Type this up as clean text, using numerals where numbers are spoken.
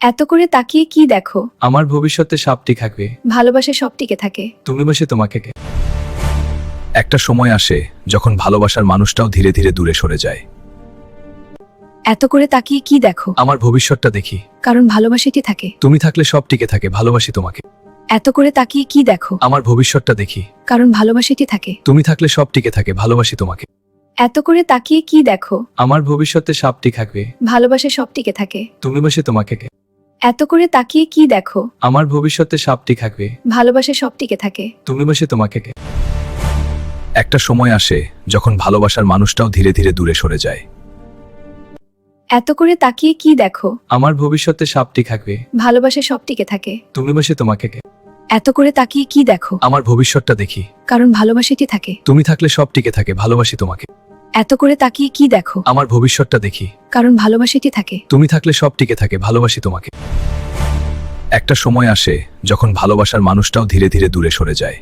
এত করে তাকিয়ে কি দেখো? আমার ভবিষ্যতে সাপটি থাকবে। ভালোবাসা সব টিকে থাকে। তুমি বসে তোমাকে একটা সময় আসে যখন ভালোবাসার মানুষটাও ধীরে ধীরে দূরে সরে যায়। এত করে তাকিয়ে কি দেখো? আমার ভবিষ্যৎটা দেখি। কারণ ভালোবাসাটি থাকে। তুমি থাকলে সব টিকে থাকে, ভালোবাসি তোমাকে। এত করে তাকিয়ে কি দেখো? আমার ভবিষ্যৎটা দেখি। কারণ ভালোবাসাটি থাকে। তুমি থাকলে সব টিকে থাকে, ভালোবাসি তোমাকে। এত করে তাকিয়ে কি দেখো? আমার ভবিষ্যতে সাপটি থাকবে। ভালোবাসা সব টিকে থাকে। তুমি বসে তোমাকে এত করে তাকিয়ে কি দেখো? আমার ভবিষ্যতে সাপটি থাকবে। ভালোবাসা সব টিকে থাকে। তুমি বসে তোমাকে একটা সময় আসে যখন ভালোবাসার মানুষটাও ধীরে ধীরে দূরে সরে যায়। এত করে তাকিয়ে কি দেখো? আমার ভবিষ্যতে সাপটি থাকবে। ভালোবাসা সব টিকে থাকে। তুমি বসে তোমাকে এত করে তাকিয়ে কি দেখো? আমার ভবিষ্যৎটা দেখি। কারণ ভালোবাসাটি থাকে। তুমি থাকলে সব টিকে থাকে, ভালোবাসি তোমাকে। এত করে তাকিয়ে কি দেখো? আমার ভবিষ্যৎটা দেখি। কারণ ভালোবাসাটি থাকে। তুমি থাকলে সব টিকে থাকে, ভালোবাসি তোমাকে। একটা সময় আসে যখন ভালোবাসার মানুষটাও ধীরে ধীরে দূরে সরে যায়।